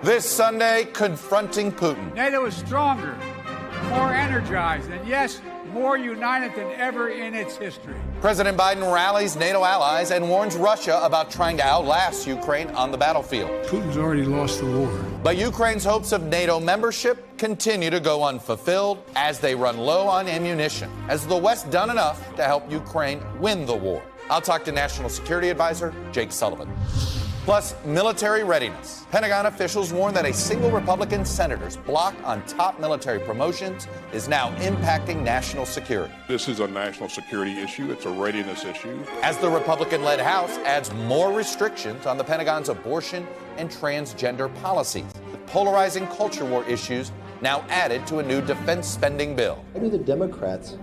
This Sunday, confronting Putin. NATO is stronger, more energized, and yes, more united than ever in its history. President Biden rallies NATO allies and warns Russia about trying to outlast Ukraine on the battlefield. Putin's already lost the war. But Ukraine's hopes of NATO membership continue to go unfulfilled as they run low on ammunition. Has the West done enough to help Ukraine win the war? I'll talk to National Security Adviser Jake Sullivan. Plus, military readiness. Pentagon officials warn that a single Republican senator's block on top military promotions is now impacting national security. This is a national security issue. It's a readiness issue. As the Republican-led House adds more restrictions on the Pentagon's abortion and transgender policies, with polarizing culture war issues now added to a new defense spending bill. Why do the Democrats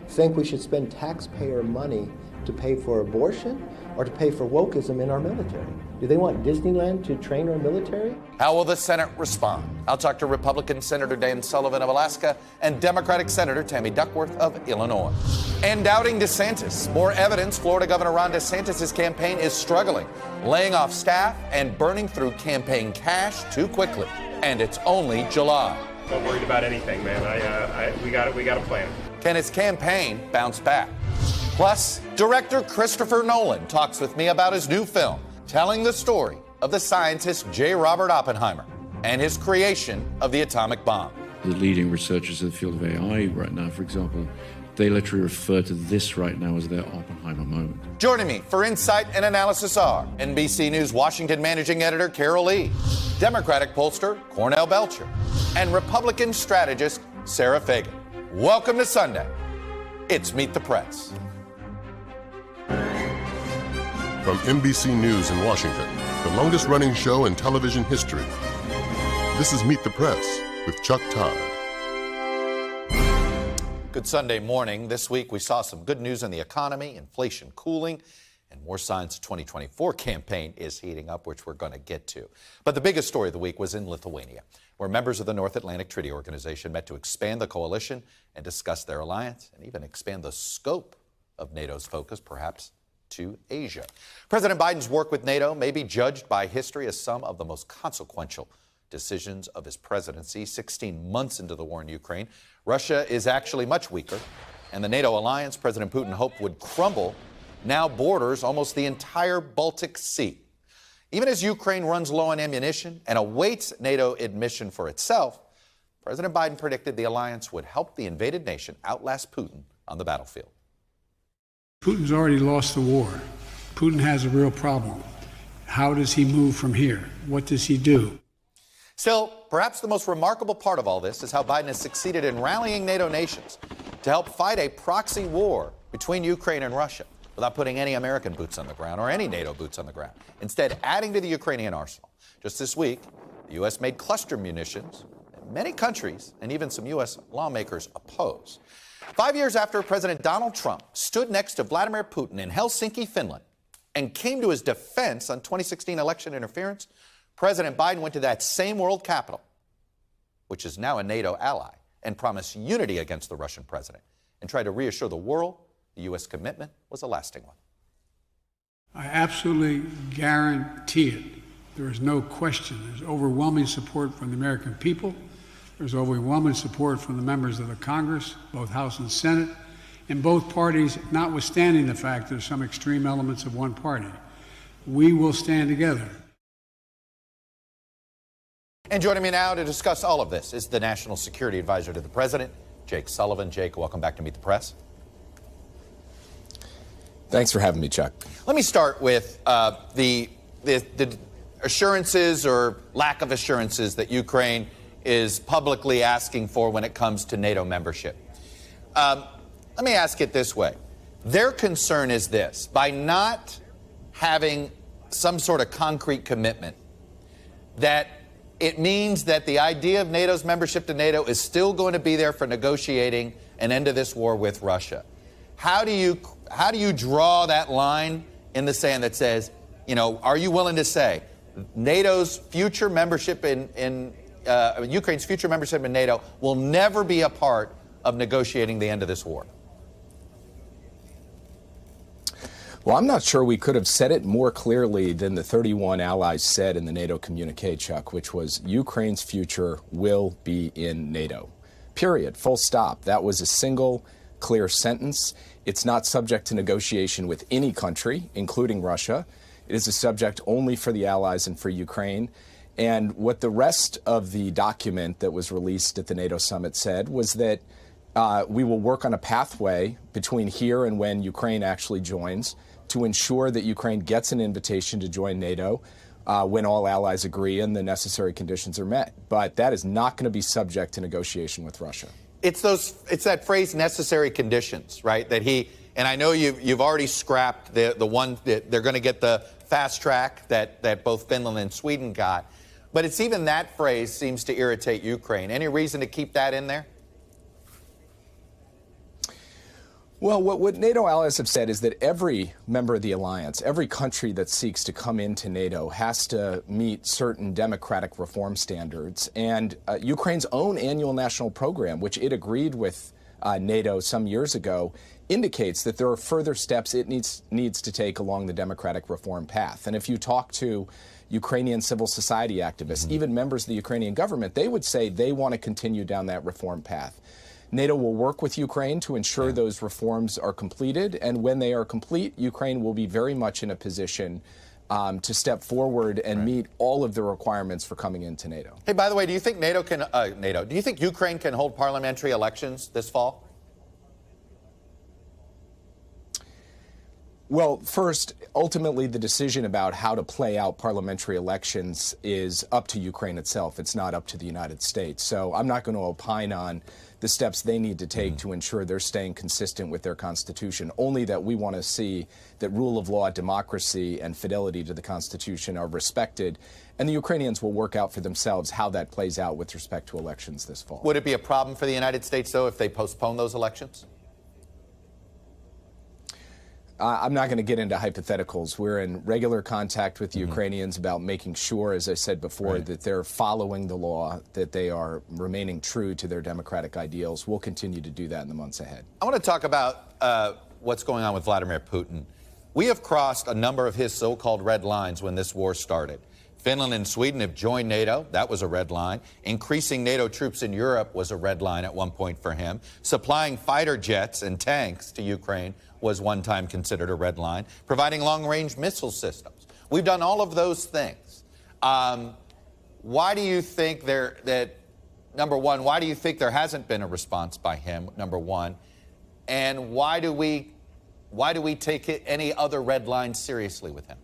think we should spend taxpayer money to pay for abortion or to pay for wokeism in our military? Do they want Disneyland to train our military? How will the Senate respond? I'll talk to Republican Senator Dan Sullivan of Alaska and Democratic Senator Tammy Duckworth of Illinois. And doubting DeSantis. More evidence Florida Governor Ron DeSantis' campaign is struggling, laying off staff and burning through campaign cash too quickly. And it's only July. Not worried about anything, man. We got a plan. Can his campaign bounce back? Plus, director Christopher Nolan talks with me about his new film, telling the story of the scientist J. Robert Oppenheimer and his creation of the atomic bomb. The leading researchers in the field of AI right now, for example, they literally refer to this right now as their Oppenheimer moment. Joining me for insight and analysis are NBC News Washington managing editor Carol Lee, Democratic pollster Cornell Belcher, and Republican strategist Sarah Fagan. Welcome to Sunday. It's Meet the Press. From NBC News in Washington, the longest-running show in television history, this is Meet the Press with Chuck Todd. Good Sunday morning. This week we saw some good news in the economy, inflation cooling, and more signs the 2024 campaign is heating up, which we're going to get to. But the biggest story of the week was in Lithuania, where members of the North Atlantic Treaty Organization met to expand the coalition and discuss their alliance and even expand the scope of NATO's focus, perhaps to Asia. President Biden's work with NATO may be judged by history as some of the most consequential decisions of his presidency. 16 months into the war in Ukraine, Russia is actually much weaker, and the NATO alliance President Putin hoped would crumble now borders almost the entire Baltic Sea. Even as Ukraine runs low on ammunition and awaits NATO admission for itself, President Biden predicted the alliance would help the invaded nation outlast Putin on the battlefield. Putin's already lost the war. Putin has a real problem. How does he move from here? What does he do? Still, perhaps the most remarkable part of all this is how Biden has succeeded in rallying NATO nations to help fight a proxy war between Ukraine and Russia without putting any American boots on the ground or any NATO boots on the ground, instead adding to the Ukrainian arsenal. Just this week, the U.S. made cluster munitions that many countries and even some U.S. lawmakers oppose. 5 years after President Donald Trump stood next to Vladimir Putin in Helsinki, Finland, and came to his defense on 2016 election interference, President Biden went to that same world capital, which is now a NATO ally, and promised unity against the Russian president and tried to reassure the world the U.S. commitment was a lasting one. I absolutely guarantee it. There is no question. There's overwhelming support from the American people. There's overwhelming support from the members of the Congress, both House and Senate, and both parties, notwithstanding the fact there's some extreme elements of one party. We will stand together. And joining me now to discuss all of this is the National Security Advisor to the President, Jake Sullivan. Jake, welcome back to Meet the Press. Thanks for having me, Chuck. Let me start with the assurances or lack of assurances that Ukraine is publicly asking for when it comes to NATO membership. Let me ask it this way. Their concern is this: by not having some sort of concrete commitment, that it means that the idea of NATO's membership to NATO is still going to be there for negotiating an end to this war with Russia. How do you draw that line in the sand that says, you know, are you willing to say NATO's future membership Ukraine's future membership in NATO will never be a part of negotiating the end of this war? Well, I'm not sure we could have said it more clearly than the 31 allies said in the NATO communique, Chuck, which was Ukraine's future will be in NATO. Period. Full stop. That was a single, clear sentence. It's not subject to negotiation with any country, including Russia. It is a subject only for the allies and for Ukraine. And what the rest of the document that was released at the NATO summit said was that we will work on a pathway between here and when Ukraine actually joins to ensure that Ukraine gets an invitation to join NATO when all allies agree and the necessary conditions are met. But that is not going to be subject to negotiation with Russia. It's that phrase necessary conditions, right? That and I know you've already scrapped the one that they're going to get the fast track that both Finland and Sweden got. But it's even that phrase seems to irritate Ukraine. Any reason to keep that in there? Well, what NATO allies have said is that every member of the alliance, every country that seeks to come into NATO has to meet certain democratic reform standards. And Ukraine's own annual national program, which it agreed with NATO some years ago, indicates that there are further steps it needs to take along the democratic reform path. And if you talk to Ukrainian civil society activists, even members of the Ukrainian government, they would say they want to continue down that reform path. NATO will work with Ukraine to ensure those reforms are completed, and when they are complete, Ukraine will be very much in a position to step forward and meet all of the requirements for coming into NATO. Hey, by the way, do you think do you think Ukraine can hold parliamentary elections this fall? Well, first, ultimately, the decision about how to play out parliamentary elections is up to Ukraine itself. It's not up to the United States. So I'm not going to opine on the steps they need to take to ensure they're staying consistent with their Constitution, only that we want to see that rule of law, democracy, and fidelity to the Constitution are respected. And the Ukrainians will work out for themselves how that plays out with respect to elections this fall. Would it be a problem for the United States, though, if they postpone those elections? I'm not going to get into hypotheticals. We're in regular contact with the Ukrainians about making sure, as I said before, that they're following the law, that they are remaining true to their democratic ideals. We'll continue to do that in the months ahead. I want to talk about what's going on with Vladimir Putin. We have crossed a number of his so-called red lines when this war started. Finland and Sweden have joined NATO. That was a red line. Increasing NATO troops in Europe was a red line at one point for him. Supplying fighter jets and tanks to Ukraine was one time considered a red line. Providing long-range missile systems. We've done all of those things. Why do you think number one, why do you think there hasn't been a response by him, number one? And why do we take any other red lines seriously with him?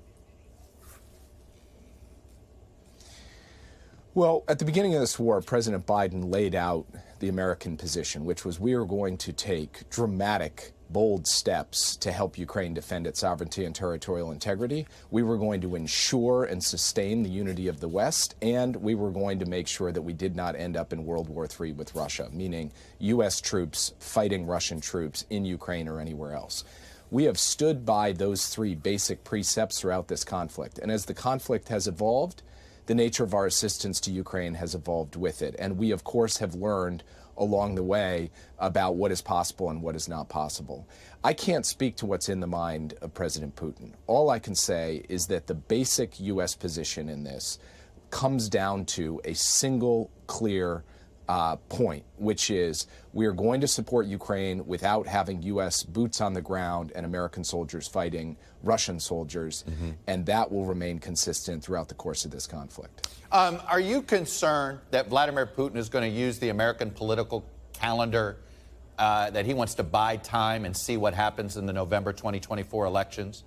Well, at the beginning of this war, President Biden laid out the American position, which was we are going to take dramatic, bold steps to help Ukraine defend its sovereignty and territorial integrity. We were going to ensure and sustain the unity of the West, and we were going to make sure that we did not end up in World War III with Russia, meaning U.S. troops fighting Russian troops in Ukraine or anywhere else. We have stood by those three basic precepts throughout this conflict, and as the conflict has evolved, the nature of our assistance to Ukraine has evolved with it. And we, of course, have learned along the way about what is possible and what is not possible. I can't speak to what's in the mind of President Putin. All I can say is that the basic U.S. position in this comes down to a single clear point, which is we are going to support Ukraine without having U.S. boots on the ground and American soldiers fighting Russian soldiers, and that will remain consistent throughout the course of this conflict. Are you concerned that Vladimir Putin is going to use the American political calendar, that he wants to buy time and see what happens in the November 2024 elections?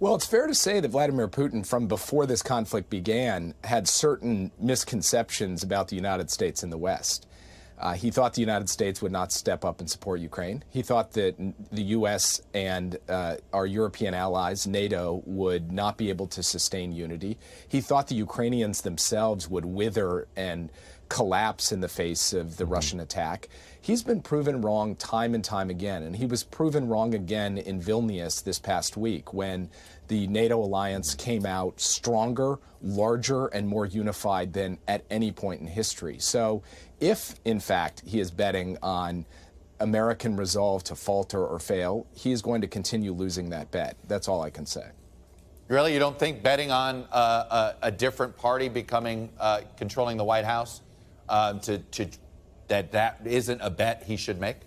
Well, it's fair to say that Vladimir Putin, from before this conflict began, had certain misconceptions about the United States and the West. He thought the United States would not step up and support Ukraine. He thought that the U.S. and our European allies, NATO, would not be able to sustain unity. He thought the Ukrainians themselves would wither and collapse in the face of the Russian attack. He's been proven wrong time and time again, and he was proven wrong again in Vilnius this past week when the NATO alliance came out stronger, larger, and more unified than at any point in history. So if, in fact, he is betting on American resolve to falter or fail, he is going to continue losing that bet. That's all I can say. Really? You don't think betting on a different party becoming controlling the White House that isn't a bet he should make?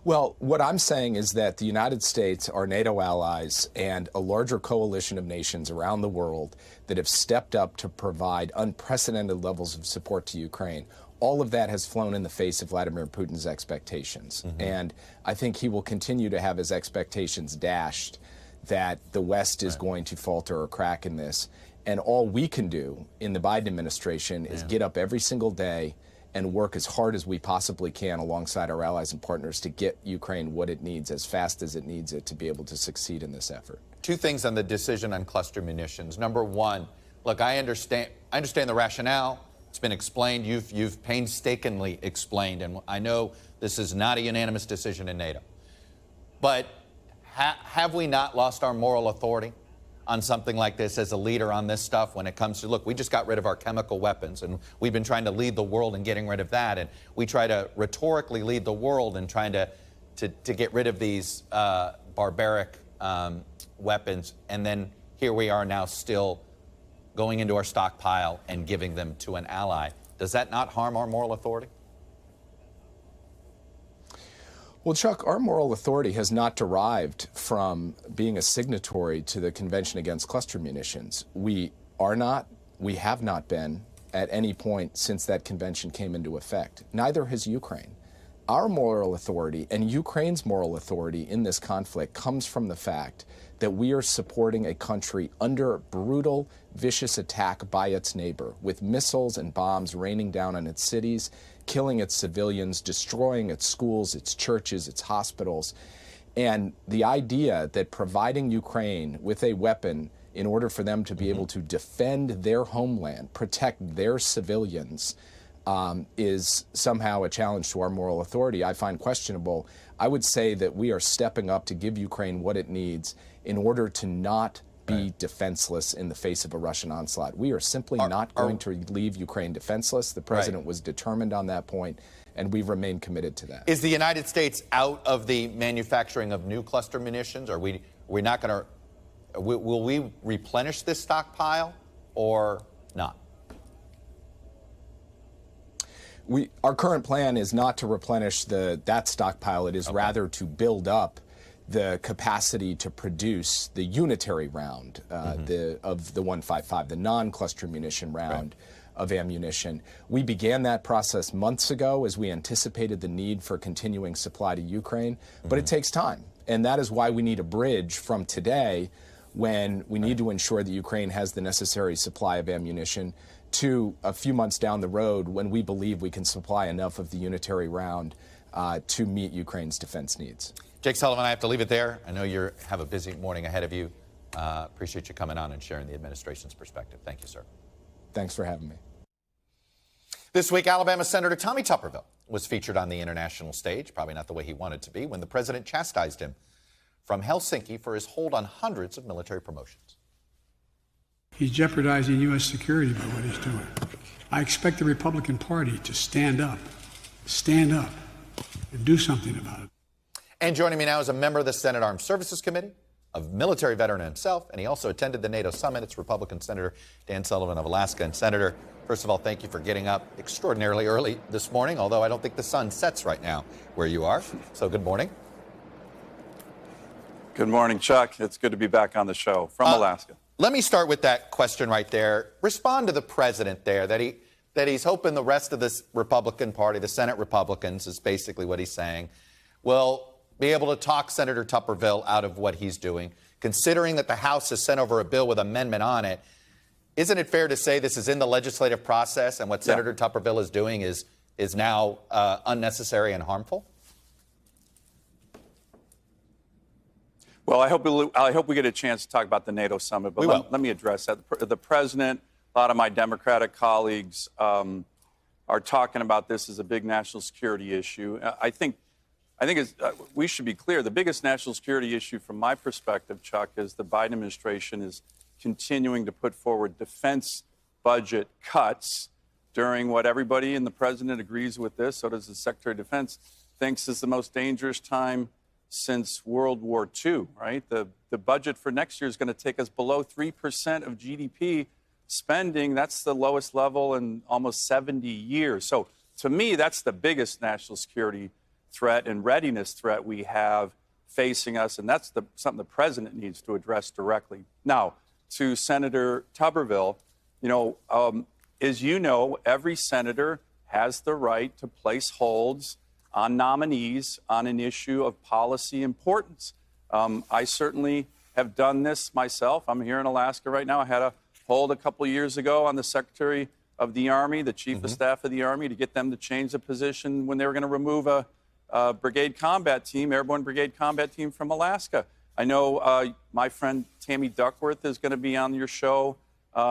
Well, what I'm saying is that the United States, our NATO allies, and a larger coalition of nations around the world that have stepped up to provide unprecedented levels of support to Ukraine, all of that has flown in the face of Vladimir Putin's expectations. And I think he will continue to have his expectations dashed that the West is going to falter or crack in this. And all we can do in the Biden administration is get up every single day and work as hard as we possibly can alongside our allies and partners to get Ukraine what it needs as fast as it needs it to be able to succeed in this effort. Two things on the decision on cluster munitions. Number one, look, I understand the rationale. It's been explained. You've painstakingly explained, and I know this is not a unanimous decision in NATO. But have we not lost our moral authority on something like this as a leader on this stuff when it comes to, look, we just got rid of our chemical weapons, and we've been trying to lead the world in getting rid of that, and we try to rhetorically lead the world in trying to get rid of these barbaric weapons, and then here we are now still going into our stockpile and giving them to an ally. Does that not harm our moral authority? Well, Chuck, our moral authority has not derived from being a signatory to the Convention Against Cluster Munitions. We are not, we have not been at any point since that convention came into effect. Neither has Ukraine. Our moral authority and Ukraine's moral authority in this conflict comes from the fact that we are supporting a country under brutal, vicious attack by its neighbor, with missiles and bombs raining down on its cities, killing its civilians, destroying its schools, its churches, its hospitals. And the idea that providing Ukraine with a weapon in order for them to be able to defend their homeland, protect their civilians, is somehow a challenge to our moral authority, I find questionable. I would say that we are stepping up to give Ukraine what it needs in order to not be defenseless in the face of a Russian onslaught. We are simply not going to leave Ukraine defenseless. The president was determined on that point, and we remain committed to that. Is the United States out of the manufacturing of new cluster munitions? Are we not going to, will we replenish this stockpile or not? Our current plan is not to replenish that stockpile. It is rather to build up the capacity to produce the unitary round of the 155, the non-cluster munition round of ammunition. We began that process months ago as we anticipated the need for continuing supply to Ukraine, but it takes time. And that is why we need a bridge from today, when we need to ensure that Ukraine has the necessary supply of ammunition, to a few months down the road when we believe we can supply enough of the unitary round to meet Ukraine's defense needs. Jake Sullivan, I have to leave it there. I know you have a busy morning ahead of you. Appreciate you coming on and sharing the administration's perspective. Thank you, sir. Thanks for having me. This week, Alabama Senator Tommy Tuberville was featured on the international stage, probably not the way he wanted to be, when the president chastised him from Helsinki for his hold on hundreds of military promotions. He's jeopardizing U.S. security by what he's doing. I expect the Republican Party to stand up, and do something about it. And joining me now is a member of the Senate Armed Services Committee, a military veteran himself, and he also attended the NATO summit. It's Republican Senator Dan Sullivan of Alaska. And Senator, first of all, thank you for getting up extraordinarily early this morning, although I don't think the sun sets right now where you are. So good morning. Good morning, Chuck. It's good to be back on the show from Alaska. Let me start with that question right there. Respond to the president there that he's hoping the rest of this Republican Party, the Senate Republicans, is basically what he's saying, will be able to talk Senator Tuberville out of what he's doing, considering that the House has sent over a bill with amendment on it. Isn't it fair to say this is in the legislative process, and what Senator Tuberville is doing is now unnecessary and harmful? Well, I hope we get a chance to talk about the NATO summit, but let me address that. The president, a lot of my Democratic colleagues are talking about this as a big national security issue. I think we should be clear. The biggest national security issue from my perspective, Chuck, is the Biden administration is continuing to put forward defense budget cuts during what everybody and the president agrees with this, so does the Secretary of Defense, thinks is the most dangerous time since World War II, right? The budget for next year is going to take us below 3% of GDP spending. That's the lowest level in almost 70 years. So to me, that's the biggest national security threat and readiness threat we have facing us, and that's something the president needs to address directly. Now, to Senator Tuberville, as you know, every senator has the right to place holds on nominees on an issue of policy importance. I certainly have done this myself. I'm here in Alaska right now. I had a hold a couple of years ago on the Secretary of the Army, the Chief of Staff of the Army, to get them to change the position when they were going to remove a brigade combat team, airborne brigade combat team from Alaska. I know my friend Tammy Duckworth is going to be on your show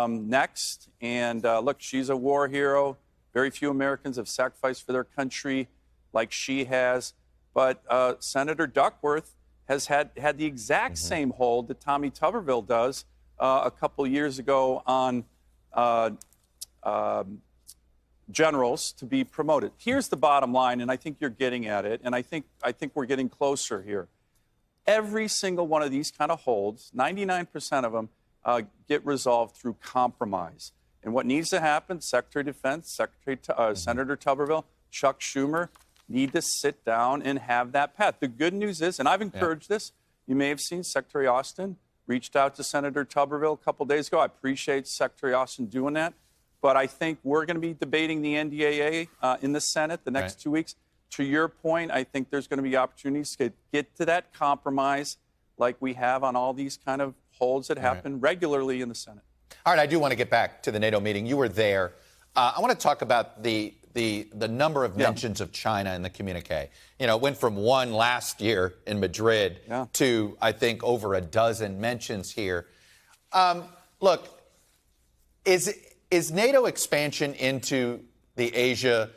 next. And look, she's a war hero. Very few Americans have sacrificed for their country like she has. But Senator Duckworth has had the exact same hold that Tommy Tuberville does a couple years ago on generals to be promoted. Here's the bottom line, and I think you're getting at it, and I think we're getting closer here. Every single one of these kind of holds, 99% of them, get resolved through compromise. And what needs to happen, Secretary of Defense, Senator Tuberville, Chuck Schumer, need to sit down and have that path. The good news is, and I've encouraged this, you may have seen Secretary Austin reached out to Senator Tuberville a couple days ago. I appreciate Secretary Austin doing that. But I think we're going to be debating the NDAA in the Senate the next 2 weeks. To your point, I think there's going to be opportunities to get to that compromise like we have on all these kind of holds that happen regularly in the Senate. All right, I do want to get back to the NATO meeting. You were there. I want to talk about the number of mentions of China in the communique. It went from one last year in Madrid to, I think, over a dozen mentions here. Look, is NATO expansion into the Asia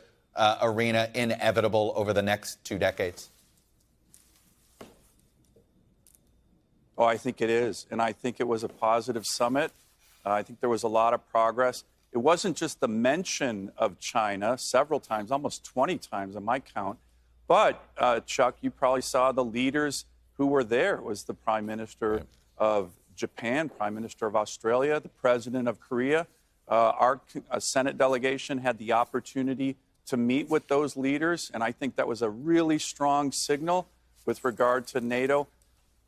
arena inevitable over the next 2 decades? Oh, I think it is. And I think it was a positive summit. I think there was a lot of progress. It wasn't just the mention of China several times, almost 20 times on my count. But, Chuck, you probably saw the leaders who were there. It was the Prime Minister of Japan, Prime Minister of Australia, the President of Korea. Our Senate delegation had the opportunity to meet with those leaders, and I think that was a really strong signal with regard to NATO.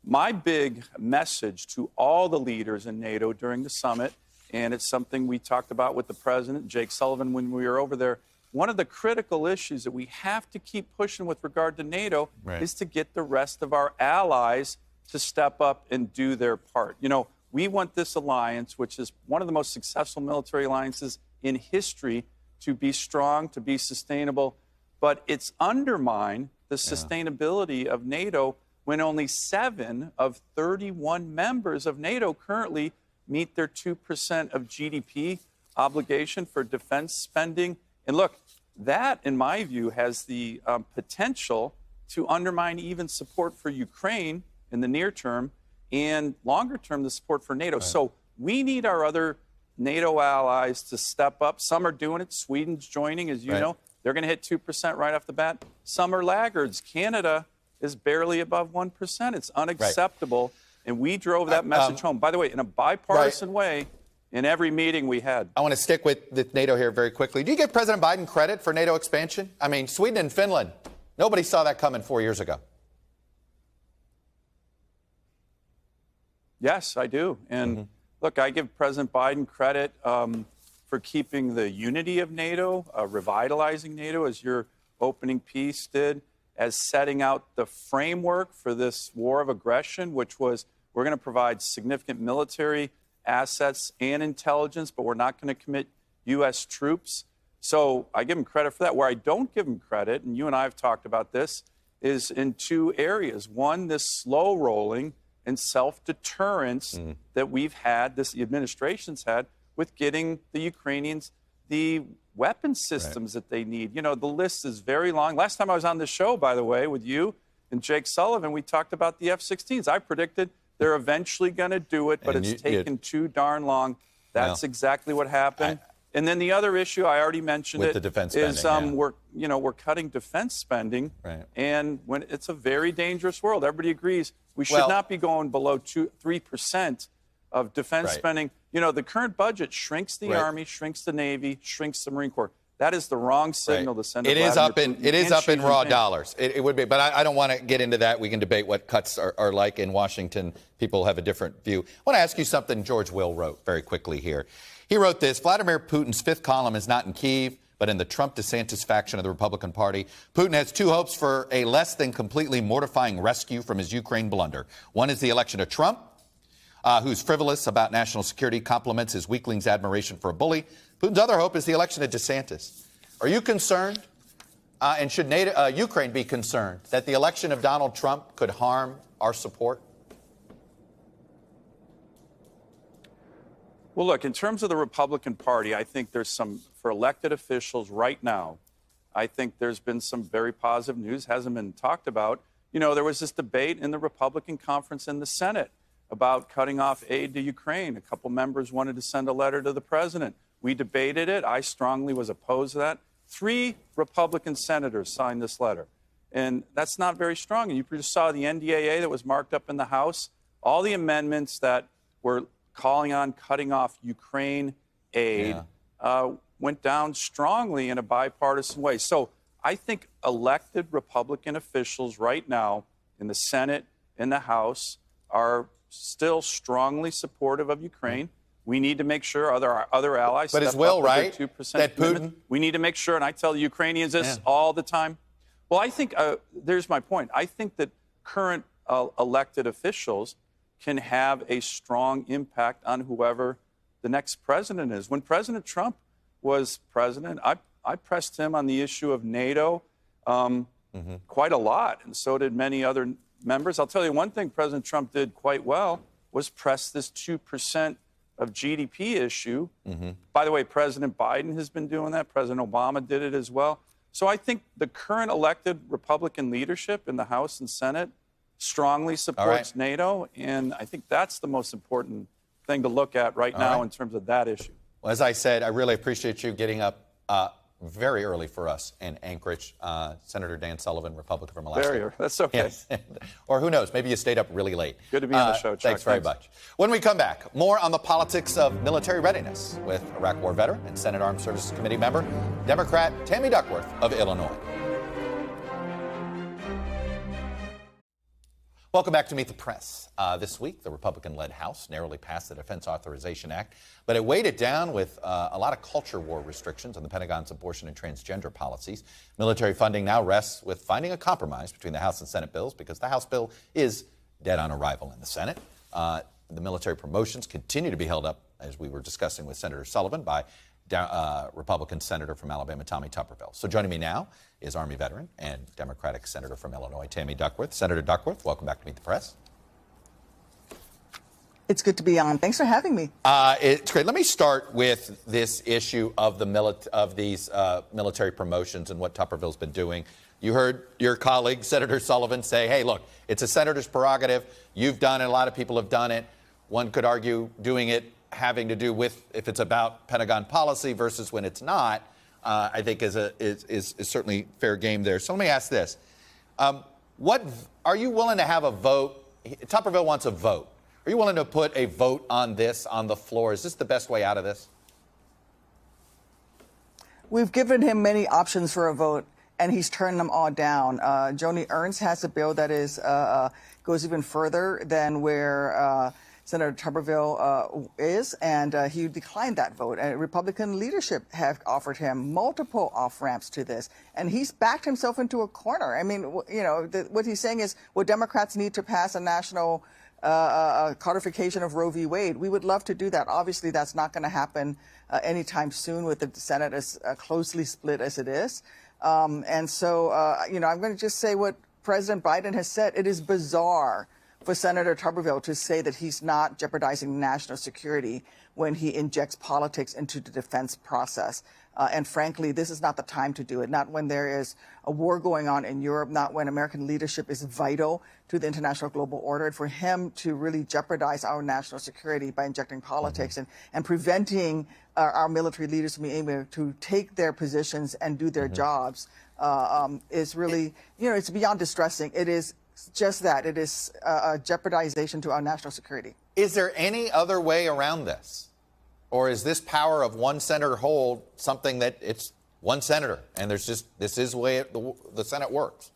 My big message to all the leaders in NATO during the summit, and it's something we talked about with the President, Jake Sullivan, when we were over there, one of the critical issues that we have to keep pushing with regard to NATO is to get the rest of our allies to step up and do their part. We want this alliance, which is one of the most successful military alliances in history, to be strong, to be sustainable. But it's undermined the sustainability of NATO when only 7 of 31 members of NATO currently meet their 2% of GDP obligation for defense spending. And look, that, in my view, has the potential to undermine even support for Ukraine in the near term and longer term, the support for NATO. So we need our other NATO allies to step up. Some are doing it. Sweden's joining, as you know. They're going to hit 2% right off the bat. Some are laggards. Canada is barely above 1%. It's unacceptable. And we drove that message home, by the way, in a bipartisan way in every meeting we had. I want to stick with NATO here very quickly. Do you give President Biden credit for NATO expansion? I mean, Sweden and Finland, nobody saw that coming 4 years ago. Yes, I do. And look, I give President Biden credit for keeping the unity of NATO, revitalizing NATO, as your opening piece did, as setting out the framework for this war of aggression, which was we're going to provide significant military assets and intelligence, but we're not going to commit U.S. troops. So I give him credit for that. Where I don't give him credit, and you and I have talked about this, is in 2 areas. One, this slow rolling and self-deterrence that we've had, the administration's had, with getting the Ukrainians the weapon systems that they need. The list is very long. Last time I was on this show, by the way, with you and Jake Sullivan, we talked about the F-16s. I predicted they're eventually going to do it, but it's taken too darn long. That's exactly what happened. And then the other issue, I already mentioned with it, the defense is spending, we're cutting defense spending, right. And when it's a very dangerous world. Everybody agrees we should not be going below 3% of defense spending. You know, the current budget shrinks the Army, shrinks the Navy, shrinks the Marine Corps. That is the wrong signal to send. It is up in raw dollars. It would be, but I don't want to get into that. We can debate what cuts are like in Washington. People have a different view. I want to ask you something George Will wrote very quickly here. He wrote this: Vladimir Putin's fifth column is not in Kyiv, but in the Trump-DeSantis faction of the Republican Party. Putin has two hopes for a less than completely mortifying rescue from his Ukraine blunder. One is the election of Trump, who's frivolous about national security, compliments his weakling's admiration for a bully. Putin's other hope is the election of DeSantis. Are you concerned, and should Ukraine be concerned, that the election of Donald Trump could harm our support? Well, look, in terms of the Republican Party, I think there's some, for elected officials right now, I think there's been some very positive news, hasn't been talked about. You know, there was this debate in the Republican conference in the Senate about cutting off aid to Ukraine. A couple members wanted to send a letter to the president. We debated it. I strongly was opposed to that. 3 Republican senators signed this letter. And that's not very strong. And you just saw the NDAA that was marked up in the House. All the amendments that were calling on cutting off Ukraine aid went down strongly in a bipartisan way. So I think elected Republican officials right now in the Senate, in the House, are still strongly supportive of Ukraine. We need to make sure other allies but step is Will up right with their 2% that commitment. We need to make sure, and I tell the Ukrainians this all the time. Well, I think, there's my point. I think that current elected officials can have a strong impact on whoever the next president is. When President Trump was president, I pressed him on the issue of NATO quite a lot, and so did many other members. I'll tell you one thing President Trump did quite well was press this 2% of GDP issue. By the way, President Biden has been doing that. President Obama did it as well. So I think the current elected Republican leadership in the House and Senate strongly supports NATO, and I think that's the most important thing to look at right now in terms of that issue. Well, as I said, I really appreciate you getting up very early for us in Anchorage. Senator Dan Sullivan, Republican from Alaska. Very early. That's okay. Yes. Or who knows, maybe you stayed up really late. Good to be on the show, Chuck. Thanks very much. When we come back, more on the politics of military readiness with Iraq War veteran and Senate Armed Services Committee member, Democrat Tammy Duckworth of Illinois. Welcome back to Meet the Press. This week, the Republican-led House narrowly passed the Defense Authorization Act, but it weighed it down with a lot of culture war restrictions on the Pentagon's abortion and transgender policies. Military funding now rests with finding a compromise between the House and Senate bills because the House bill is dead on arrival in the Senate. The military promotions continue to be held up, as we were discussing with Senator Sullivan, by Republican Senator from Alabama, Tommy Tuberville. So joining me now is Army veteran and Democratic Senator from Illinois, Tammy Duckworth. Senator Duckworth, welcome back to Meet the Press. It's good to be on. Thanks for having me. It's great. Let me start with this issue of these military promotions and what Tuberville's been doing. You heard your colleague, Senator Sullivan, say, hey, look, it's a senator's prerogative. You've done it. A lot of people have done it. One could argue doing it having to do with if it's about Pentagon policy versus when it's not, I think is certainly fair game there. So let me ask this. What are you willing to have a vote? Tuberville wants a vote. Are you willing to put a vote on this on the floor? Is this the best way out of this? We've given him many options for a vote, and he's turned them all down. Joni Ernst has a bill that is goes even further than where Senator Tuberville is, and he declined that vote. And Republican leadership have offered him multiple off-ramps to this, and he's backed himself into a corner. I mean, you know, what he's saying is, well, Democrats need to pass a national codification of Roe v. Wade. We would love to do that. Obviously, that's not going to happen anytime soon with the Senate as closely split as it is. And so, you know, I'm going to just say what President Biden has said. It is bizarre for Senator Tuberville to say that he's not jeopardizing national security when he injects politics into the defense process. And frankly, this is not the time to do it, not when there is a war going on in Europe, not when American leadership is vital to the international global order. For him to really jeopardize our national security by injecting politics and preventing our military leaders from being able to take their positions and do their jobs is really, it's beyond distressing. It is just that. It is a jeopardization to our national security. Is there any other way around this? Or is this power of one senator hold something that it's one senator and this is the way the Senate works?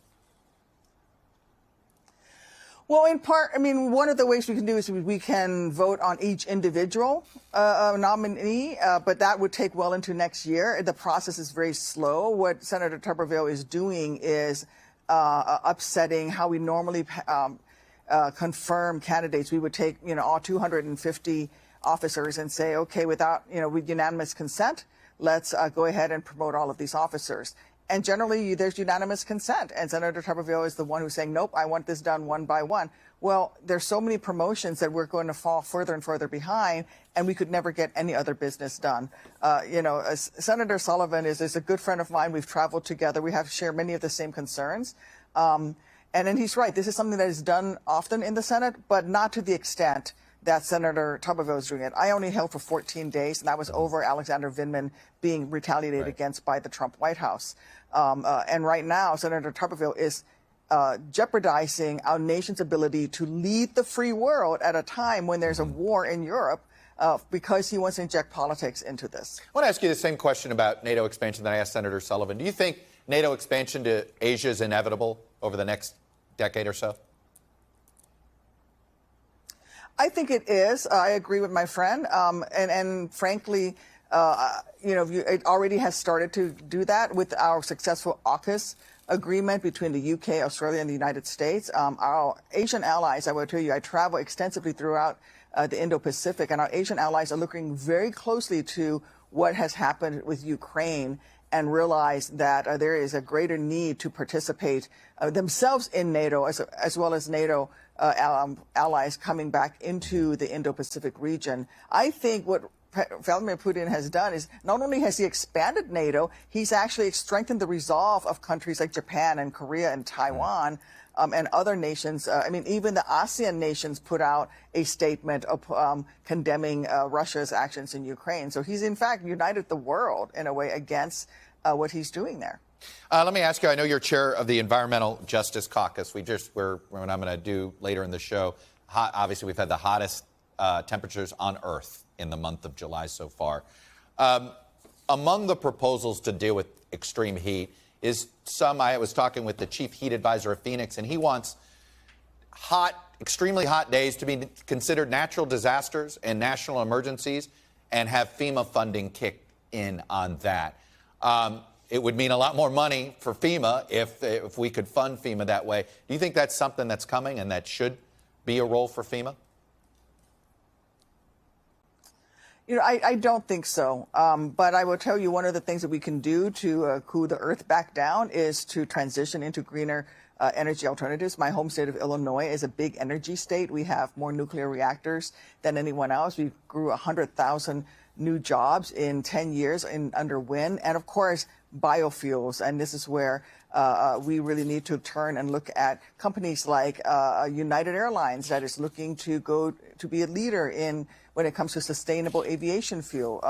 Well, in part, one of the ways we can do is we can vote on each individual nominee, but that would take well into next year. The process is very slow. What Senator Tuberville is doing is upsetting how we normally confirm candidates. We would take, all 250 officers and say, okay, with unanimous consent, let's go ahead and promote all of these officers. And generally, there's unanimous consent. And Senator Tuberville is the one who's saying, nope, I want this done one by one. Well, there's so many promotions that we're going to fall further and further behind, and we could never get any other business done. Senator Sullivan is a good friend of mine. We've traveled together. We have shared many of the same concerns. And then he's right. This is something that is done often in the Senate, but not to the extent that Senator Tuberville is doing it. I only held for 14 days, and that was over Alexander Vindman being retaliated against by the Trump White House. And right now, Senator Tuberville is jeopardizing our nation's ability to lead the free world at a time when there's a war in Europe because he wants to inject politics into this. I want to ask you the same question about NATO expansion that I asked Senator Sullivan. Do you think NATO expansion to Asia is inevitable over the next decade or so? I think it is. I agree with my friend. And frankly, it already has started to do that with our successful AUKUS agreement between the UK, Australia, and the United States. Our Asian allies, I will tell you, I travel extensively throughout the Indo-Pacific, and our Asian allies are looking very closely to what has happened with Ukraine and realize that there is a greater need to participate themselves in NATO as well as NATO allies coming back into the Indo-Pacific region. I think what Vladimir Putin has done is not only has he expanded NATO, he's actually strengthened the resolve of countries like Japan and Korea and Taiwan and other nations. Even the ASEAN nations put out a statement of condemning Russia's actions in Ukraine. So he's, in fact, united the world in a way against what he's doing there. Let me ask you, I know you're chair of the Environmental Justice Caucus. what I'm going to do later in the show, obviously we've had the hottest temperatures on Earth in the month of July so far. Among the proposals to deal with extreme heat is I was talking with the chief heat advisor of Phoenix, and he wants extremely hot days to be considered natural disasters and national emergencies and have FEMA funding kicked in on that. It would mean a lot more money for FEMA if we could fund FEMA that way. Do you think that's something that's coming and that should be a role for FEMA? I don't think so. But I will tell you one of the things that we can do to cool the earth back down is to transition into greener energy alternatives. My home state of Illinois is a big energy state. We have more nuclear reactors than anyone else. We grew 100,000 new jobs in 10 years under wind. And of course, biofuels. And this is where we really need to turn and look at companies like United Airlines that is looking to be a leader when it comes to sustainable aviation fuel.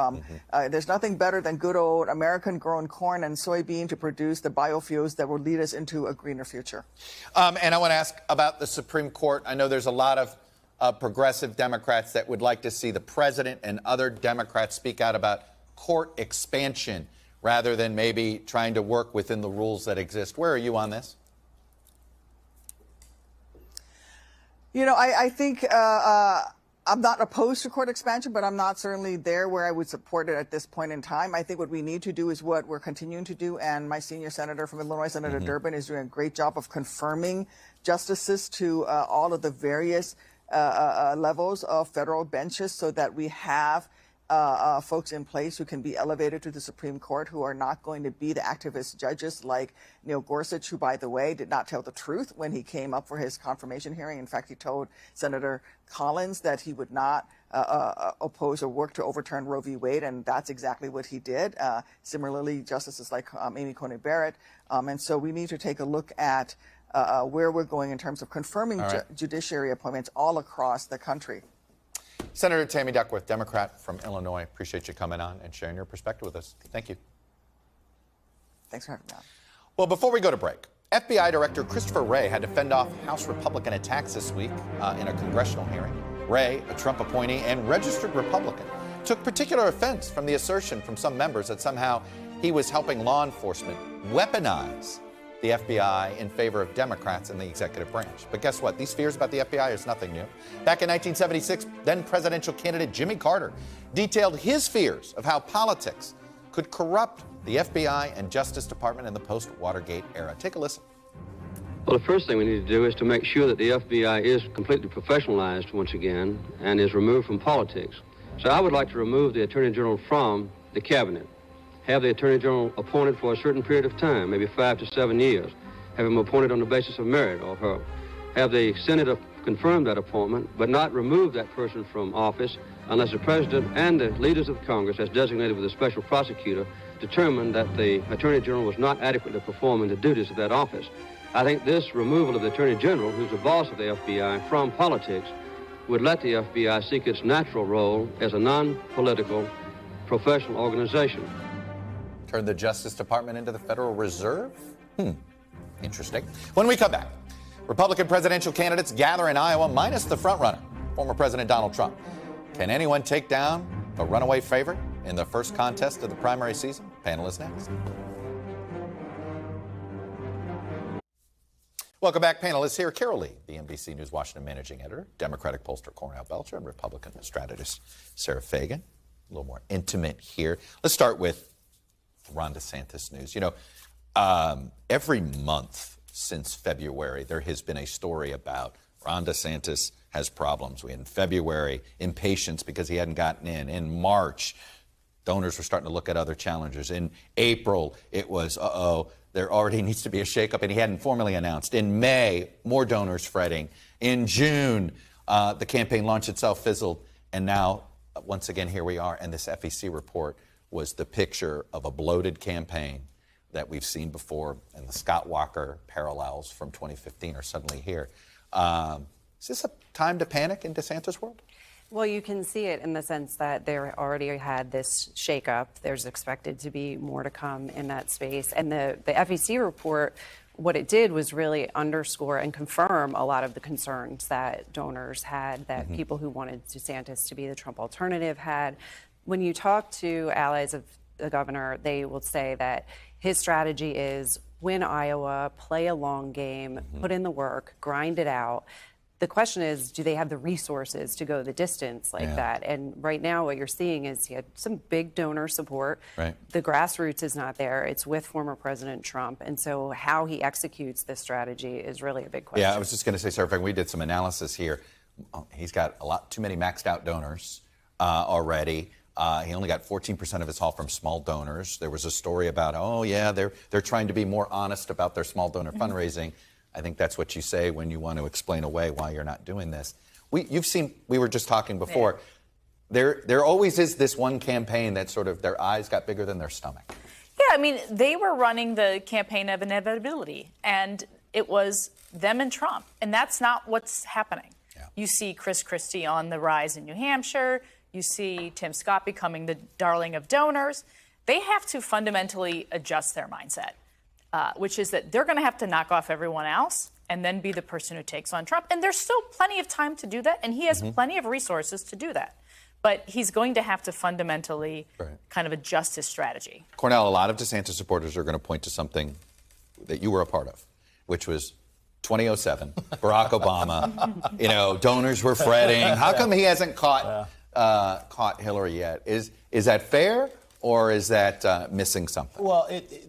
There's nothing better than good old American-grown corn and soybean to produce the biofuels that will lead us into a greener future. And I want to ask about the Supreme Court. I know there's a lot of progressive Democrats that would like to see the president and other Democrats speak out about court expansion rather than maybe trying to work within the rules that exist. Where are you on this? I think I'm not opposed to court expansion, but I'm not certainly there where I would support it at this point in time. I think what we need to do is what we're continuing to do, and my senior senator from Illinois, Senator Durbin, is doing a great job of confirming justices to all of the various levels of federal benches so that we have folks in place who can be elevated to the Supreme Court, who are not going to be the activist judges like Neil Gorsuch, who, by the way, did not tell the truth when he came up for his confirmation hearing. In fact, he told Senator Collins that he would not oppose or work to overturn Roe v. Wade, and that's exactly what he did. Similarly, justices like Amy Coney Barrett. And so we need to take a look at where we're going in terms of confirming judiciary appointments all across the country. Senator Tammy Duckworth, Democrat from Illinois, appreciate you coming on and sharing your perspective with us. Thank you. Thanks for having me on. Well, before we go to break, FBI Director Christopher Wray had to fend off House Republican attacks this week in a congressional hearing. Wray, a Trump appointee and registered Republican, took particular offense from the assertion from some members that somehow he was helping law enforcement weaponize the FBI in favor of Democrats in the executive branch. But guess what? These fears about the FBI is nothing new. Back in 1976, then presidential candidate Jimmy Carter detailed his fears of how politics could corrupt the FBI and Justice Department in the post-Watergate era. Take a listen. Well, the first thing we need to do is to make sure that the FBI is completely professionalized once again and is removed from politics. So I would like to remove the Attorney General from the cabinet. Have the Attorney General appointed for a certain period of time, maybe 5 to 7 years. Have him appointed on the basis of merit or her. Have the Senate confirm that appointment, but not remove that person from office unless the President and the leaders of Congress, as designated with a special prosecutor, determined that the Attorney General was not adequately performing the duties of that office. I think this removal of the Attorney General, who's the boss of the FBI, from politics would let the FBI seek its natural role as a non-political professional organization. Turn the Justice Department into the Federal Reserve? Interesting. When we come back, Republican presidential candidates gather in Iowa minus the frontrunner, former President Donald Trump. Can anyone take down the runaway favorite in the first contest of the primary season? Panel is next. Welcome back, panelists. Here, Carol Lee, the NBC News Washington managing editor, Democratic pollster Cornell Belcher, and Republican strategist Sarah Fagan. A little more intimate here. Let's start with Ron DeSantis news. You know, every month since February, there has been a story about Ron DeSantis has problems. We had in February impatience because he hadn't gotten in. In March, donors were starting to look at other challengers. In April, it was, there already needs to be a shakeup, and he hadn't formally announced. In May, more donors fretting. In June, the campaign launch itself fizzled, and now, once again, here we are, and this FEC report was the picture of a bloated campaign that we've seen before, and the Scott Walker parallels from 2015 are suddenly here. Is this a time to panic in DeSantis' world? Well, you can see it in the sense that they already had this shakeup. There's expected to be more to come in that space. And the FEC report, what it did was really underscore and confirm a lot of the concerns that donors had, that people who wanted DeSantis to be the Trump alternative had. When you talk to allies of the governor, they will say that his strategy is win Iowa, play a long game, put in the work, grind it out. The question is, do they have the resources to go the distance like that? And right now what you're seeing is he had some big donor support. Right. The grassroots is not there. It's with former President Trump. And so how he executes this strategy is really a big question. Yeah, I was just going to say, Sarah, we did some analysis here. He's got a lot too many maxed out donors already. He only got 14% of his haul from small donors. There was a story about, they're trying to be more honest about their small donor fundraising. I think that's what you say when you want to explain away why you're not doing this. You've seen, we were just talking before, there always is this one campaign that sort of their eyes got bigger than their stomach. Yeah, I mean, they were running the campaign of inevitability, and it was them and Trump, and that's not what's happening. Yeah. You see Chris Christie on the rise in New Hampshire. You see Tim Scott becoming the darling of donors. They have to fundamentally adjust their mindset, which is that they're going to have to knock off everyone else and then be the person who takes on Trump. And there's still plenty of time to do that, and he has plenty of resources to do that. But he's going to have to fundamentally kind of adjust his strategy. Cornell, a lot of DeSantis supporters are going to point to something that you were a part of, which was 2007, Barack Obama. Donors were fretting. How come he hasn't caught Hillary yet? Is that fair, or is that missing something? Well,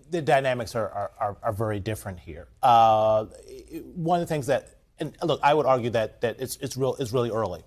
the dynamics are very different here. One of the things that and look, I would argue that it's really early,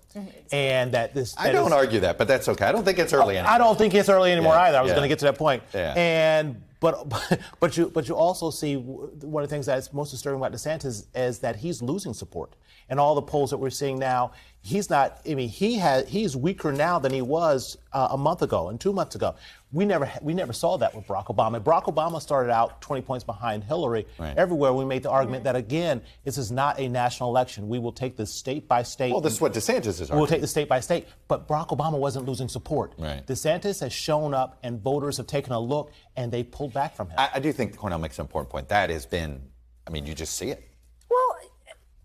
and that this. I don't argue that, but that's okay. I don't think it's early anymore. I don't think it's early anymore either. I was going to get to that point. Yeah. But you also see one of the things that's most disturbing about DeSantis is that he's losing support. And all the polls that we're seeing now, he's not. I mean, he's weaker now than he was a month ago and 2 months ago. We never saw that with Barack Obama. Barack Obama started out 20 points behind Hillary. Right. Everywhere we made the argument that, again, this is not a national election. We will take this state by state. Well, this is what DeSantis is arguing. We'll take the state by state. But Barack Obama wasn't losing support. Right. DeSantis has shown up, and voters have taken a look, and they pulled back from him. I do think Cornell makes an important point. That has been, I mean, you just see it. Well,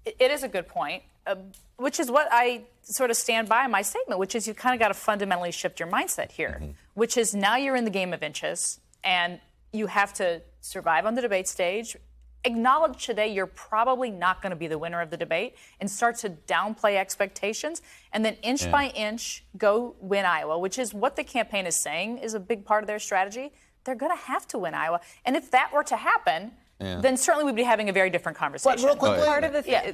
it is a good point, which is what I sort of stand by in my statement, which is you kind of got to fundamentally shift your mindset here, which is now you're in the game of inches, and you have to survive on the debate stage, acknowledge today you're probably not going to be the winner of the debate, and start to downplay expectations, and then inch by inch go win Iowa, which is what the campaign is saying is a big part of their strategy. They're going to have to win Iowa. And if that were to happen, then certainly we'd be having a very different conversation. But real quickly,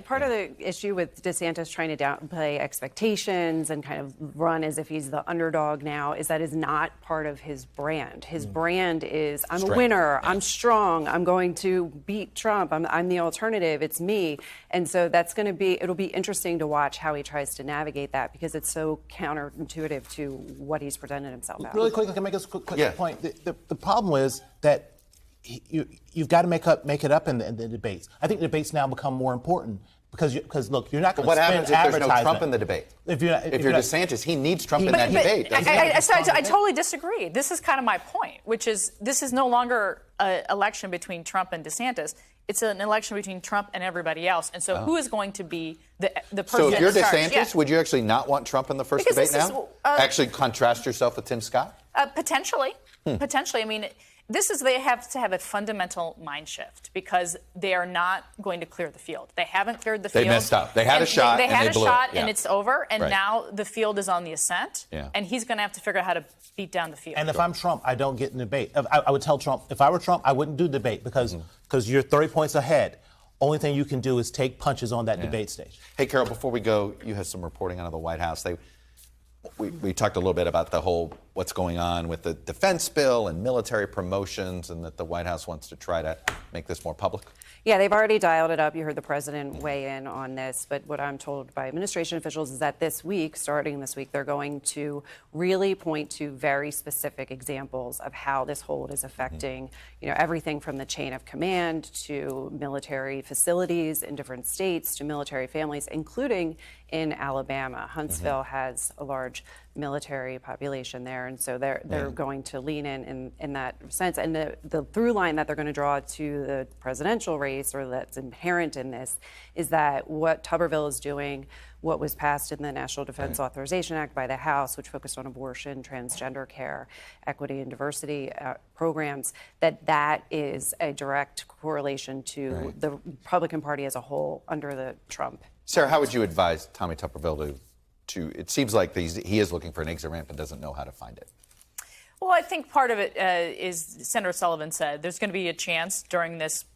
part of the issue with DeSantis trying to downplay expectations and kind of run as if he's the underdog now is that is not part of his brand. His brand is I'm a winner, I'm strong, I'm going to beat Trump, I'm the alternative, it's me. And so it'll be interesting to watch how he tries to navigate that because it's so counterintuitive to what he's presented himself as. Really quick, I can make a quick point. The problem is that you've got to make it up in the debates. I think the debates now become more important because look, you're not going to spend advertisement. What happens if there's no Trump in the debate? If you're DeSantis, he needs Trump in that debate. I totally disagree. This is kind of my point, which is this is no longer an election between Trump and DeSantis. It's an election between Trump and everybody else. And so who is going to be the person? So if you're DeSantis, would you actually not want Trump in the first debate now? Actually contrast yourself with Tim Scott? Potentially. Potentially. I mean, they have to have a fundamental mind shift because they are not going to clear the field. They haven't cleared the field. They messed up. They had a shot. They had a shot, and it's over. And now the field is on the ascent. Yeah. And he's going to have to figure out how to beat down the field. And if I'm Trump, I don't get in debate. I would tell Trump, if I were Trump, I wouldn't do debate because you're 30 points ahead. Only thing you can do is take punches on that debate stage. Hey, Carol, before we go, you had some reporting out of the White House. We talked a little bit about the whole what's going on with the defense bill and military promotions and that the White House wants to try to make this more public. Yeah, they've already dialed it up. You heard the president weigh in on this. But what I'm told by administration officials is that starting this week, they're going to really point to very specific examples of how this hold is affecting, everything from the chain of command to military facilities in different states to military families, including in Alabama. Huntsville has a large military population there, and so they're going to lean in that sense. And the through line that they're going to draw to the presidential race, or that's inherent in this, is that what Tuberville is doing, what was passed in the National Defense Authorization Act by the House, which focused on abortion, transgender care, equity and diversity programs, that is a direct correlation to the Republican Party as a whole under the Trump. Sarah, how would you advise Tommy Tuberville to it seems like he is looking for an exit ramp and doesn't know how to find it? Well, I think part of it is Senator Sullivan said there's going to be a chance during this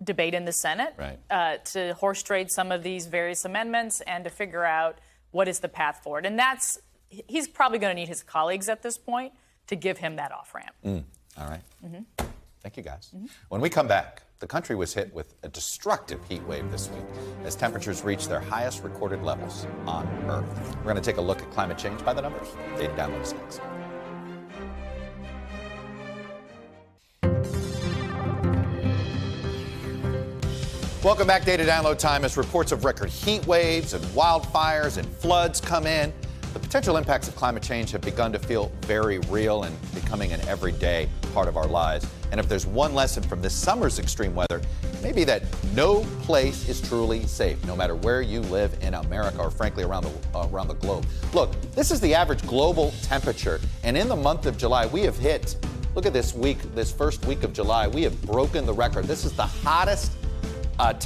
debate in the Senate to horse trade some of these various amendments and to figure out what is the path forward. And he's probably going to need his colleagues at this point to give him that off-ramp. All right. Thank you, guys. When we come back, the country was hit with a destructive heat wave this week as temperatures reached their highest recorded levels on Earth. We're going to take a look at climate change by the numbers. Data download is next. Welcome back. Data download time as reports of record heat waves and wildfires and floods come in. The potential impacts of climate change have begun to feel very real and becoming an everyday part of our lives. And if there's one lesson from this summer's extreme weather, maybe that no place is truly safe, no matter where you live in America or frankly around the globe. Look, this is the average global temperature, and in the month of July, we have hit, look at this first week of July, we have broken the record. This is the hottest average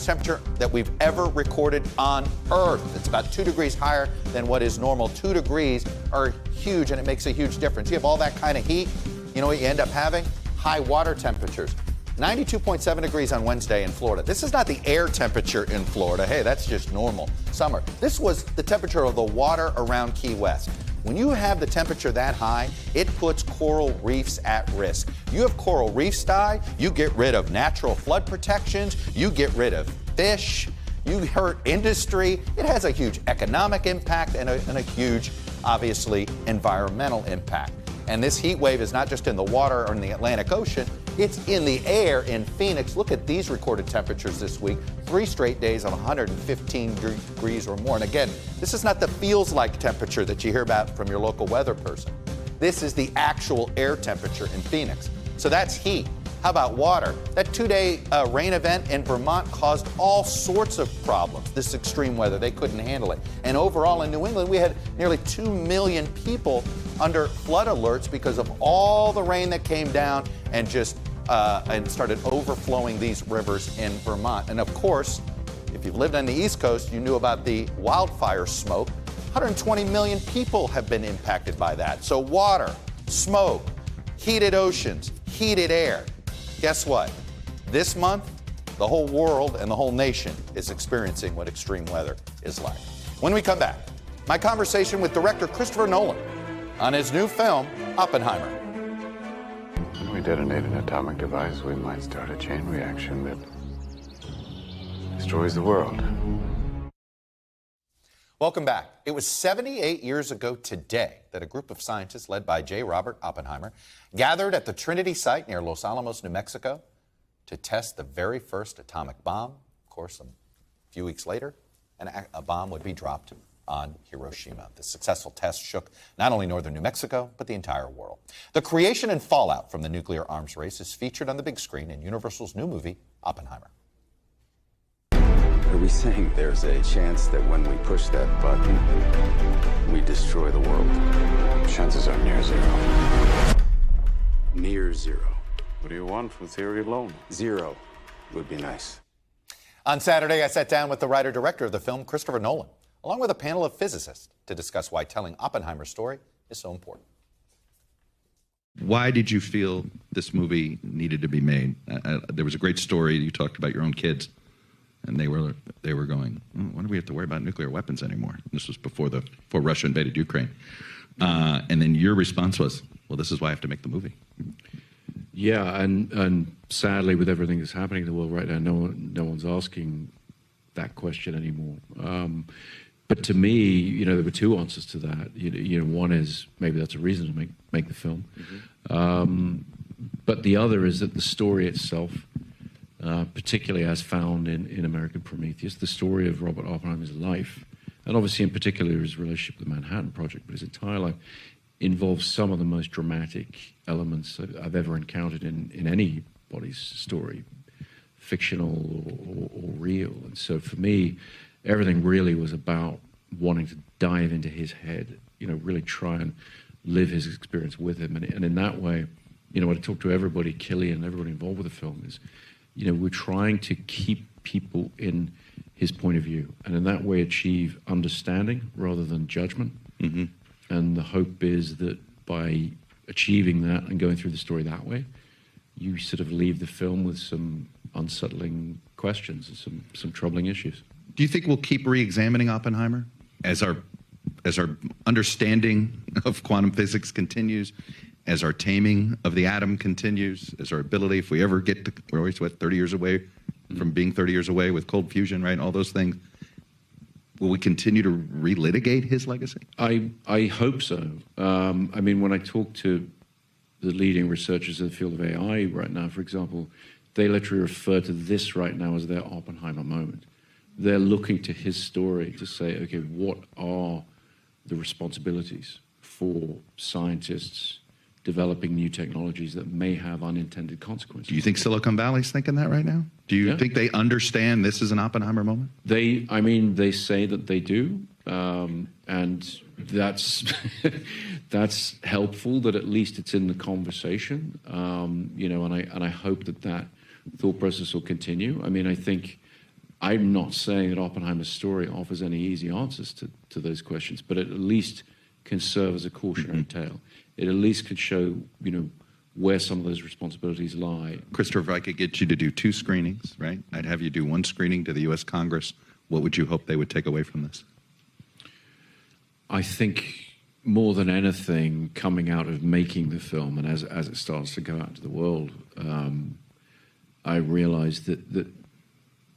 temperature that we've ever recorded on Earth. It's about 2 degrees higher than what is normal. 2 degrees are huge, and it makes a huge difference. You have all that kind of heat, you know what you end up having? High water temperatures. 92.7 degrees on Wednesday in Florida. This is not the air temperature in Florida. Hey, that's just normal summer. This was the temperature of the water around Key West. When you have the temperature that high, it puts coral reefs at risk. You have coral reefs die, you get rid of natural flood protections, you get rid of fish, you hurt industry. It has a huge economic impact and a huge, obviously, environmental impact. And this heat wave is not just in the water or in the Atlantic Ocean, it's in the air in Phoenix. Look at these recorded temperatures this week. 3 straight days of 115 degrees or more. And again, this is not the feels like temperature that you hear about from your local weather person. This is the actual air temperature in Phoenix. So that's heat. How about water? That 2-day rain event in Vermont caused all sorts of problems. This extreme weather, they couldn't handle it. And overall in New England, we had nearly 2 million people under flood alerts because of all the rain that came down and just and started overflowing these rivers in Vermont. And of course, if you've lived on the East Coast, you knew about the wildfire smoke. 120 million people have been impacted by that. So water, smoke, heated oceans, heated air. Guess what? This month, the whole world and the whole nation is experiencing what extreme weather is like. When we come back, my conversation with director Christopher Nolan on his new film, Oppenheimer. When we detonate an atomic device, we might start a chain reaction that destroys the world. Welcome back. It was 78 years ago today that a group of scientists led by J. Robert Oppenheimer gathered at the Trinity site near Los Alamos, New Mexico, to test the very first atomic bomb. Of course, a few weeks later, a bomb would be dropped on Hiroshima. The successful test shook not only northern New Mexico, but the entire world. The creation and fallout from the nuclear arms race is featured on the big screen in Universal's new movie, Oppenheimer. Are we saying there's a chance that when we push that button, we destroy the world? Chances are near zero. Near zero. What do you want from theory alone? Zero would be nice. On Saturday, I sat down with the writer-director of the film, Christopher Nolan, along with a panel of physicists to discuss why telling Oppenheimer's story is so important. Why did you feel this movie needed to be made? There was a great story. You talked about your own kids. And they were going, why do we have to worry about nuclear weapons anymore? This was before Russia invaded Ukraine. And then your response was, well, this is why I have to make the movie. Yeah, and sadly, with everything that's happening in the world right now, no one's asking that question anymore. But to me, there were two answers to that. One is maybe that's a reason to make the film. Mm-hmm. But the other is that the story itself, particularly as found in American Prometheus, the story of Robert Oppenheimer's life, and obviously in particular his relationship with the Manhattan Project, but his entire life, involves some of the most dramatic elements I've ever encountered in anybody's story, fictional or real. And so for me, everything really was about wanting to dive into his head, really try and live his experience with him. And in that way, when I talk to everybody, Killian, everybody involved with the film, is we're trying to keep people in his point of view, and in that way achieve understanding rather than judgment. Mm-hmm. And the hope is that by achieving that and going through the story that way, you sort of leave the film with some unsettling questions and some troubling issues. Do you think we'll keep re-examining Oppenheimer as our understanding of quantum physics continues, as our taming of the atom continues, as our ability, if we ever get to, we're always, 30 years away from being 30 years away with cold fusion, right? All those things. Will we continue to relitigate his legacy? I hope so. When I talk to the leading researchers in the field of AI right now, for example, they literally refer to this right now as their Oppenheimer moment. They're looking to his story to say, okay, what are the responsibilities for scientists developing new technologies that may have unintended consequences? Do you think Silicon Valley's thinking that right now? Do you think they understand this is an Oppenheimer moment? They say that they do, and that's that's helpful. That at least it's in the conversation, and I hope that thought process will continue. I think I'm not saying that Oppenheimer's story offers any easy answers to those questions, but it at least can serve as a cautionary tale. It at least could show, where some of those responsibilities lie. Christopher, if I could get you to do 2 screenings, right? I'd have you do 1 screening to the U.S. Congress. What would you hope they would take away from this? I think more than anything, coming out of making the film and as it starts to go out to the world, I realized that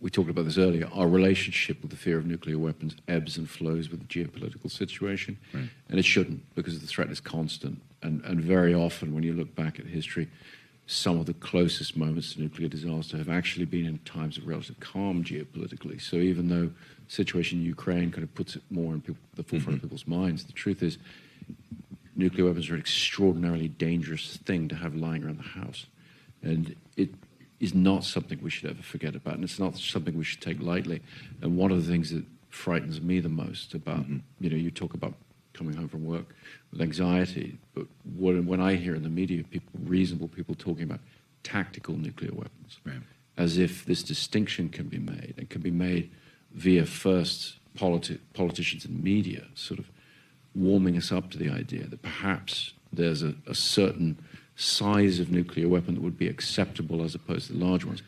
we talked about this earlier, our relationship with the fear of nuclear weapons ebbs and flows with the geopolitical situation. Right. And it shouldn't, because the threat is constant. And very often, when you look back at history, some of the closest moments to nuclear disaster have actually been in times of relative calm geopolitically. So even though the situation in Ukraine kind of puts it more in the forefront of people's minds, the truth is nuclear weapons are an extraordinarily dangerous thing to have lying around the house. And it is not something we should ever forget about, and it's not something we should take lightly. And one of the things that frightens me the most about, you talk about coming home from work with anxiety, but when I hear in the media reasonable people talking about tactical nuclear weapons, right, as if this distinction can be made, and can be made via first politicians and media sort of warming us up to the idea that perhaps there's a certain size of nuclear weapon that would be acceptable as opposed to the large ones.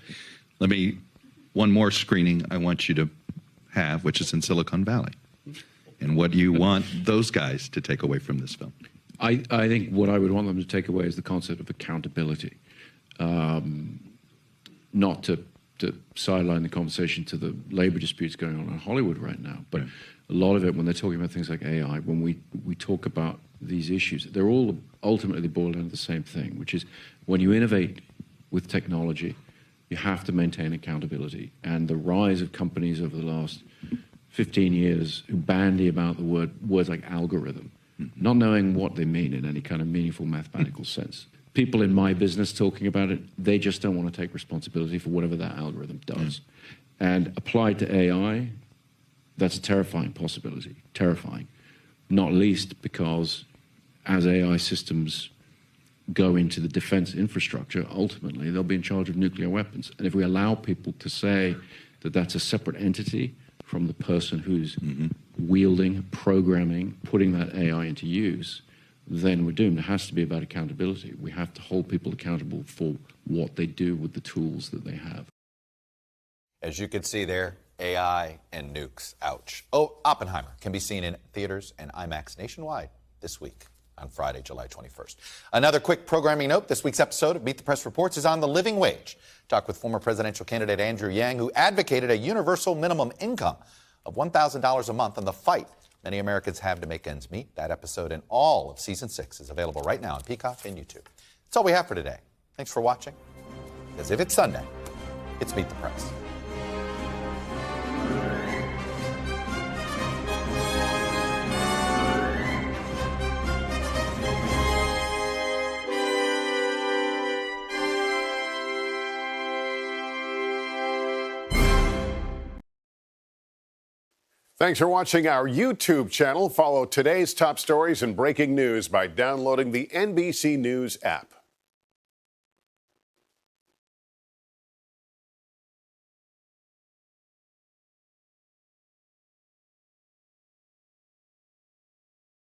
One more screening I want you to have, which is in Silicon Valley. And what do you want those guys to take away from this film? I think what I would want them to take away is the concept of accountability. Not to sideline the conversation to the labor disputes going on in Hollywood right now, but a lot of it, when they're talking about things like AI, when we talk about these issues, they're all ultimately boiled down to the same thing, which is when you innovate with technology, you have to maintain accountability. And the rise of companies over the last 15 years who bandy about the words like algorithm, not knowing what they mean in any kind of meaningful mathematical sense. People in my business talking about it, they just don't want to take responsibility for whatever that algorithm does. And applied to AI, that's a terrifying possibility, terrifying. Not least because as AI systems go into the defense infrastructure, ultimately they'll be in charge of nuclear weapons. And if we allow people to say that that's a separate entity from the person who's wielding, programming, putting that AI into use, then we're doomed. It has to be about accountability. We have to hold people accountable for what they do with the tools that they have. As you can see there, AI and nukes, ouch. Oh, Oppenheimer can be seen in theaters and IMAX nationwide this week on Friday, July 21st. Another quick programming note, this week's episode of Meet the Press Reports is on the living wage. Talk with former presidential candidate Andrew Yang, who advocated a universal minimum income of $1,000 a month, and the fight many Americans have to make ends meet. That episode and all of Season 6 is available right now on Peacock and YouTube. That's all we have for today. Thanks for watching. As if it's Sunday, it's Meet the Press. Thanks for watching our YouTube channel. Follow today's top stories and breaking news by downloading the NBC News app.